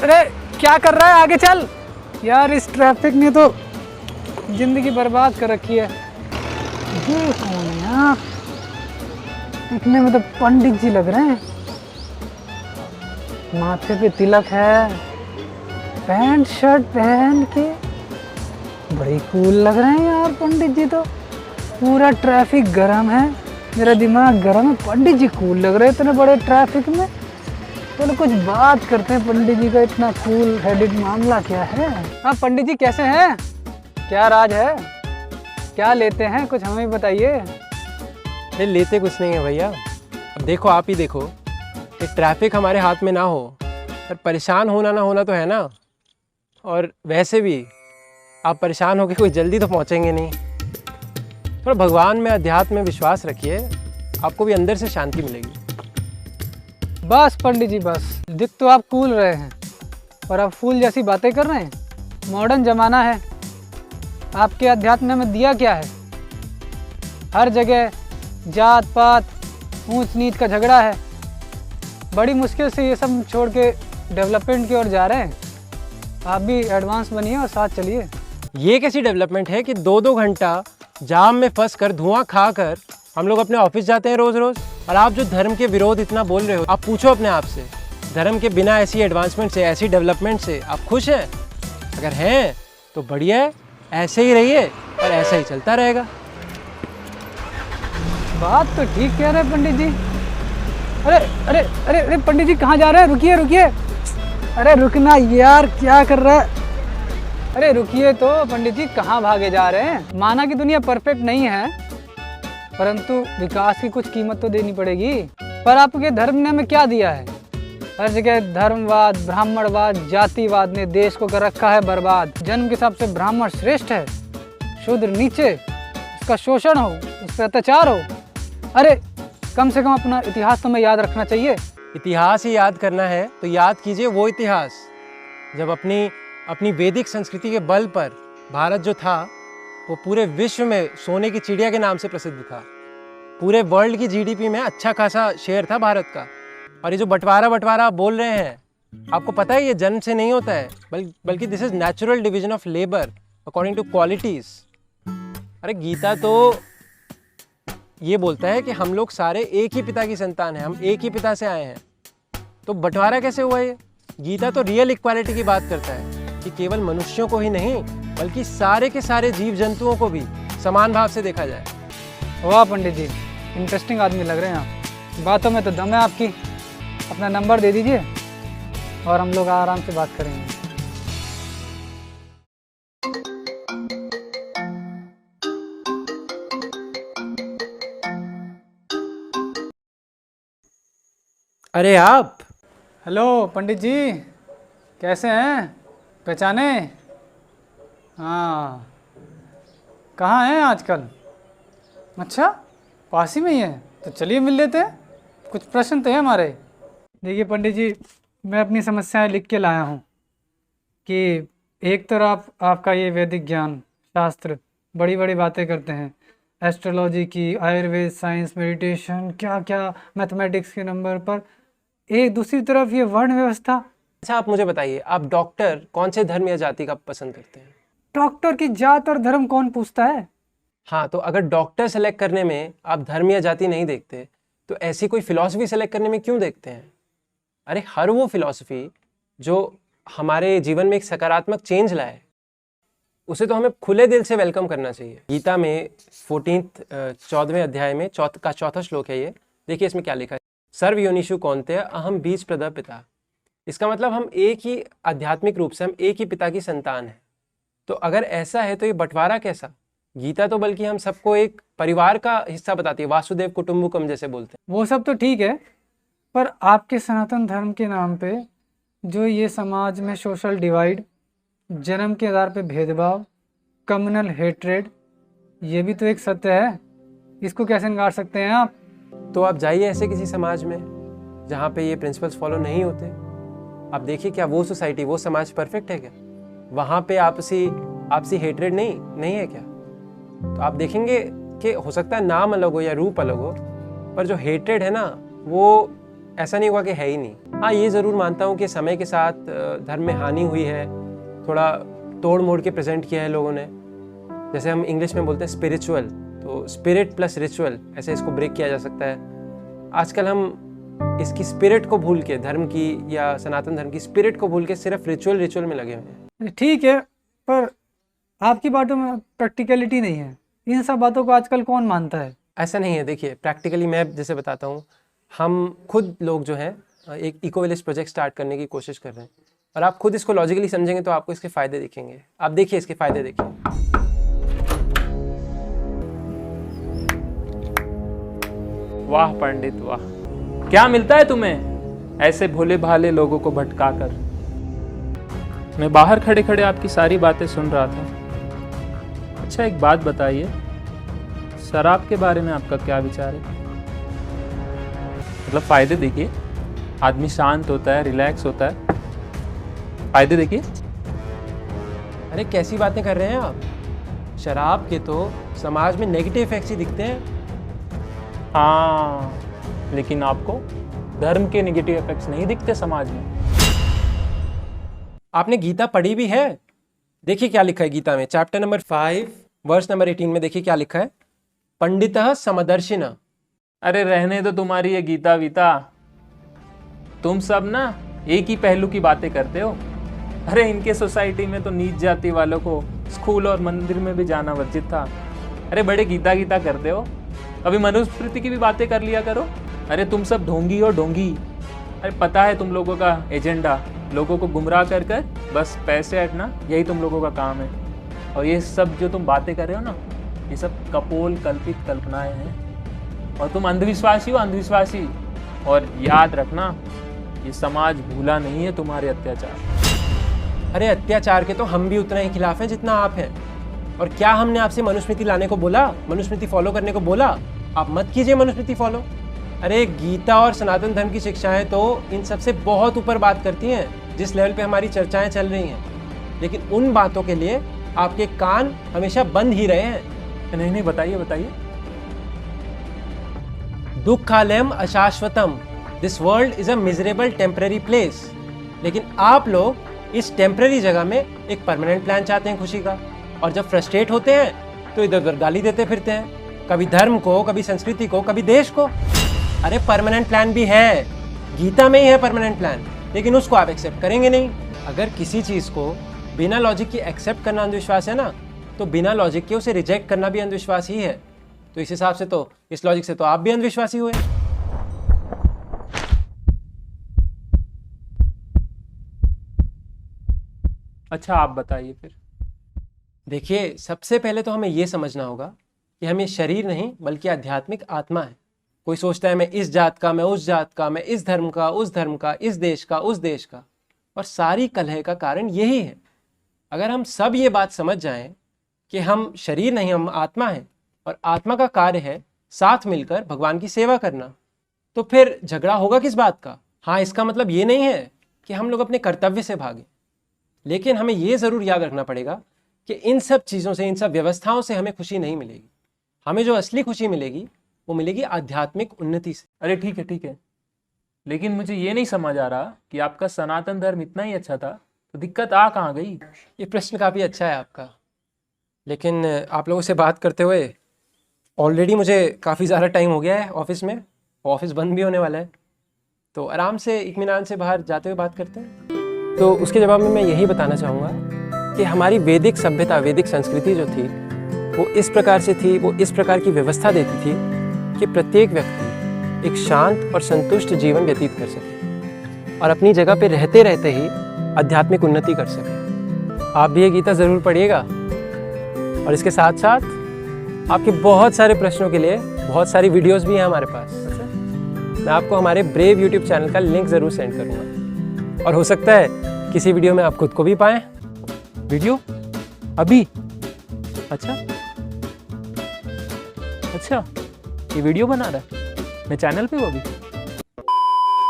अरे क्या कर रहा है, आगे चल यार। इस ट्रैफिक ने तो जिंदगी बर्बाद कर रखी है। ये कौन है यार, दिखने में तो पंडित जी लग रहे हैं। माथे पे तिलक है, पैंट शर्ट पहन के बड़े कूल लग रहे हैं यार पंडित जी तो। पूरा ट्रैफिक गरम है, मेरा दिमाग गरम है, पंडित जी कूल लग रहे हैं इतने बड़े ट्रैफिक में। चलो कुछ बात करते हैं पंडित जी का, इतना कूल हेडेड मामला क्या है। हाँ पंडित जी कैसे हैं, क्या राज है, क्या लेते हैं, कुछ हमें बताइए। अरे लेते कुछ नहीं है भैया। अब देखो, आप ही देखो, ये ट्रैफिक हमारे हाथ में ना हो पर परेशान होना ना होना तो है ना। और वैसे भी आप परेशान होकर कोई जल्दी तो पहुंचेंगे नहीं। थोड़ा भगवान में, अध्यात्म में विश्वास रखिए, आपको भी अंदर से शांति मिलेगी। बस पंडित जी बस, दिख तो आप कूल रहे हैं और आप फूल जैसी बातें कर रहे हैं। मॉडर्न ज़माना है, आपके अध्यात्म में दिया क्या है। हर जगह जात पात ऊंच नीच का झगड़ा है। बड़ी मुश्किल से ये सब छोड़ के डेवलपमेंट की ओर जा रहे हैं। आप भी एडवांस बनिए और साथ चलिए। ये कैसी डेवलपमेंट है कि 2-2 घंटा जाम में फंस कर, धुआं खाकर हम लोग अपने ऑफिस जाते हैं रोज़ रोज़। और आप जो धर्म के विरोध इतना बोल रहे हो, आप पूछो अपने आप से, धर्म के बिना ऐसी एडवांसमेंट से, ऐसी डेवलपमेंट से आप खुश हैं? अगर हैं तो बढ़िया है, ऐसे ही रहिए और ऐसा ही चलता रहेगा। बात तो ठीक कह रहे हैं पंडित जी। अरे अरे अरे अरे पंडित जी कहाँ जा रहे हैं, रुकिए रुकिए। अरे रुकना यार, क्या कर रहा है। अरे रुकिए तो पंडित जी, कहाँ भागे जा रहे हैं। माना कि दुनिया परफेक्ट नहीं है, परंतु विकास की कुछ कीमत तो देनी पड़ेगी। पर आपके धर्म ने हमें क्या दिया है। हर जगह धर्मवाद, ब्राह्मणवाद, जातिवाद ने देश को कर रखा है बर्बाद। जन्म के हिसाब से ब्राह्मण श्रेष्ठ है, शूद्र नीचे, उसका शोषण हो, उस पर अत्याचार हो। अरे कम से कम अपना इतिहास तो हमें याद रखना चाहिए। इतिहास ही याद करना है तो याद कीजिए वो इतिहास जब अपनी वैदिक संस्कृति के बल पर भारत जो था वो पूरे विश्व में सोने की चिड़िया के नाम से प्रसिद्ध था। पूरे वर्ल्ड की जीडीपी में अच्छा खासा शेयर था भारत का। और ये जो बंटवारा आप बोल रहे हैं, आपको पता है ये जन्म से नहीं होता है, बल्कि this is natural division of labour according two qualities. अरे गीता तो ये बोलता है कि हम लोग सारे एक ही पिता की संतान हैं, हम एक ही पिता से आए हैं। तो बंटवारा कैसे हुआ ये? गीता तो रियल इक्वालिटी की बात करता है कि केवल मनुष्यों को ही नहीं बल्कि सारे के सारे जीव जंतुओं को भी समान भाव से देखा जाए। वाह पंडित जी, इंटरेस्टिंग आदमी लग रहे हैं आप। बातों में तो दम है आपकी। अपना नंबर दे दीजिए और हम लोग आराम से बात करेंगे। अरे आप, हेलो पंडित जी, कैसे हैं, पहचाने? हाँ, कहाँ हैं आजकल? अच्छा, पास ही में ही है, तो चलिए मिल लेते हैं। कुछ प्रश्न तो है हमारे। देखिए पंडित जी, मैं अपनी समस्याएं लिख के लाया हूँ कि एक तरफ आपका ये वैदिक ज्ञान, शास्त्र बड़ी बड़ी बातें करते हैं, एस्ट्रोलॉजी की, आयुर्वेद, साइंस, मेडिटेशन, क्या क्या, मैथमेटिक्स के नंबर पर। एक दूसरी तरफ ये वर्ण व्यवस्था। अच्छा आप मुझे बताइए, आप डॉक्टर कौन से धर्म या जाति का पसंद करते हैं? डॉक्टर की जात और धर्म कौन पूछता है। हाँ, तो अगर डॉक्टर सेलेक्ट करने में आप धर्म या जाति नहीं देखते तो ऐसी कोई फिलॉसफी सेलेक्ट करने में क्यों देखते हैं? अरे हर वो फिलॉसफी जो हमारे जीवन में एक सकारात्मक चेंज लाए, उसे तो हमें खुले दिल से वेलकम करना चाहिए। गीता में 14वें अध्याय में चौथा श्लोक है ये। देखिए इसमें क्या लिखा है, सर्व योनिषु कौन्तेय अहम बीज प्रद पिता। इसका मतलब हम एक ही आध्यात्मिक रूप से हम एक ही पिता की संतान हैं। तो अगर ऐसा है तो ये बंटवारा कैसा? गीता तो बल्कि हम सबको एक परिवार का हिस्सा बताती है, वासुदेव कुटुंबकम जैसे बोलते हैं। वो सब तो ठीक है, पर आपके सनातन धर्म के नाम पे जो ये समाज में सोशल डिवाइड, जन्म के आधार पे भेदभाव, कम्युनल हेट्रेड, ये भी तो एक सत्य है। इसको कैसे नकार सकते हैं आप? तो आप जाइए ऐसे किसी समाज में जहाँ पे ये प्रिंसिपल्स फॉलो नहीं होते। आप देखिए क्या वो सोसाइटी, वो समाज परफेक्ट है क्या? वहाँ पे आपसी हेट्रेड नहीं है क्या? तो आप देखेंगे कि हो सकता है नाम अलग हो या रूप अलग हो, पर जो हेट्रेड है ना, वो ऐसा नहीं हुआ कि है ही नहीं। हाँ, ये ज़रूर मानता हूँ कि समय के साथ धर्म में हानि हुई है, थोड़ा तोड़ मोड़ के प्रेजेंट किया है लोगों ने। जैसे हम इंग्लिश में बोलते हैं स्पिरिचुअल, तो स्पिरिट प्लस रिचुअल, ऐसे इसको ब्रेक किया जा सकता है। आजकल हम इसकी स्पिरिट को भूल के, धर्म की या सनातन धर्म की स्पिरिट को भूल के सिर्फ रिचुअल में लगे हुए हैं। ठीक है, पर आपकी बातों में प्रैक्टिकलिटी नहीं है। इन सब बातों को आजकल कौन मानता है? ऐसा नहीं है। देखिए, प्रैक्टिकली मैं जैसे बताता हूँ, हम खुद लोग जो हैं एक इको विलेज प्रोजेक्ट स्टार्ट करने की कोशिश कर रहे हैं, और आप खुद इसको लॉजिकली समझेंगे तो आपको इसके फ़ायदे दिखेंगे। आप देखिए इसके फ़ायदे देखिए। वाह पंडित वाह, क्या मिलता है तुम्हें ऐसे भोले भाले लोगों को भटका कर। मैं बाहर खड़े खड़े आपकी सारी बातें सुन रहा था। अच्छा, एक बात बताइए, शराब के बारे में आपका क्या विचार है? मतलब फायदे देखिए, आदमी शांत होता है, रिलैक्स होता है। फायदे देखिए। अरे कैसी बातें कर रहे हैं आप? शराब के तो समाज में नेगेटिव इफेक्ट्स ही दिखते हैं। हाँ, लेकिन आपको धर्म के नेगेटिव इफेक्ट्स नहीं दिखते समाज में। आपने गीता पढ़ी भी है? देखिए क्या लिखा है गीता में, चैप्टर नंबर 5 वर्स नंबर 18 में देखिए क्या लिखा है, पंडितः समदर्शिना। अरे रहने दो तुम्हारी ये गीता वीता, तुम सब ना एक ही पहलू की बातें करते हो। अरे इनके सोसाइटी में तो नीच जाति वालों को स्कूल और मंदिर में भी जाना वर्जित था। अरे बड़े गीता गीता करते हो, अभी मनुस्मृति की भी बातें कर लिया करो। अरे तुम सब ढोंगी हो ढोंगी। अरे पता है तुम लोगों का एजेंडा, लोगों को गुमराह कर कर बस पैसे हटना, यही तुम लोगों का काम है। और ये सब जो तुम बातें कर रहे हो ना, ये सब कपोल कल्पित कल्पनाएं हैं, और तुम अंधविश्वासी हो, अंधविश्वासी। और याद रखना, ये समाज भूला नहीं है तुम्हारे अत्याचार। अरे अत्याचार के तो हम भी उतना ही खिलाफ हैं जितना आप हैं। और क्या हमने आपसे मनुस्मृति लाने को बोला, मनुस्मृति फॉलो करने को बोला? आप मत कीजिए मनुस्मृति फॉलो। अरे गीता और सनातन धर्म की शिक्षाएं तो इन सबसे बहुत ऊपर बात करती हैं, जिस लेवल पे हमारी चर्चाएं चल रही हैं। लेकिन उन बातों के लिए आपके कान हमेशा बंद ही रहे हैं। नहीं, बताइए बताइए। दुःखालयम अशाश्वतम, this world is a miserable temporary place. लेकिन आप लोग इस टेम्पररी जगह में एक परमानेंट प्लान चाहते हैं खुशी का, और जब फ्रस्ट्रेट होते हैं तो इधर उधर गाली देते फिरते हैं, कभी धर्म को, कभी संस्कृति को, कभी देश को। अरे परमानेंट प्लान भी है, गीता में ही है परमानेंट प्लान, लेकिन उसको आप एक्सेप्ट करेंगे नहीं। अगर किसी चीज़ को बिना लॉजिक के एक्सेप्ट करना अंधविश्वास है ना, तो बिना लॉजिक के उसे रिजेक्ट करना भी अंधविश्वास ही है। तो इस हिसाब से तो, इस लॉजिक से तो आप भी अंधविश्वासी हुए। अच्छा, आप बताइए फिर। देखिए, सबसे पहले तो हमें ये समझना होगा कि हम ये शरीर नहीं बल्कि आध्यात्मिक आत्मा है। कोई सोचता है मैं इस जात का, मैं उस जात का, मैं इस धर्म का, उस धर्म का, इस देश का, उस देश का, और सारी कलह का कारण यही है। अगर हम सब ये बात समझ जाएं कि हम शरीर नहीं, हम आत्मा हैं, और आत्मा का कार्य है साथ मिलकर भगवान की सेवा करना, तो फिर झगड़ा होगा किस बात का? हाँ, इसका मतलब ये नहीं है कि हम लोग अपने कर्तव्य से भागें, लेकिन हमें ये ज़रूर याद रखना पड़ेगा कि इन सब चीज़ों से, इन सब व्यवस्थाओं से हमें खुशी नहीं मिलेगी। हमें जो असली खुशी मिलेगी वो मिलेगी आध्यात्मिक उन्नति से। अरे ठीक है, लेकिन मुझे ये नहीं समझ आ रहा कि आपका सनातन धर्म इतना ही अच्छा था तो दिक्कत आ कहाँ गई? ये प्रश्न काफ़ी अच्छा है आपका, लेकिन आप लोगों से बात करते हुए ऑलरेडी मुझे काफ़ी ज़्यादा टाइम हो गया है ऑफिस में, ऑफिस बंद भी होने वाला है, तो आराम से इत्मीनान से बाहर जाते हुए बात करते हैं। तो उसके जवाब में मैं यही बताना चाहूँगा कि हमारी वैदिक सभ्यता, वैदिक संस्कृति जो थी वो इस प्रकार से थी, वो इस प्रकार की व्यवस्था देती थी कि प्रत्येक व्यक्ति एक शांत और संतुष्ट जीवन व्यतीत कर सके और अपनी जगह पे रहते रहते ही आध्यात्मिक उन्नति कर सके। आप भी ये गीता ज़रूर पढ़िएगा, और इसके साथ साथ आपके बहुत सारे प्रश्नों के लिए बहुत सारी वीडियोस भी हैं हमारे पास। मैं आपको हमारे ब्रेव यूट्यूब चैनल का लिंक ज़रूर सेंड करूँगा, और हो सकता है किसी वीडियो में आप खुद को भी पाएँ। वीडियो अभी? अच्छा, ये वीडियो बना रहा है, मैं चैनल पे वो भी।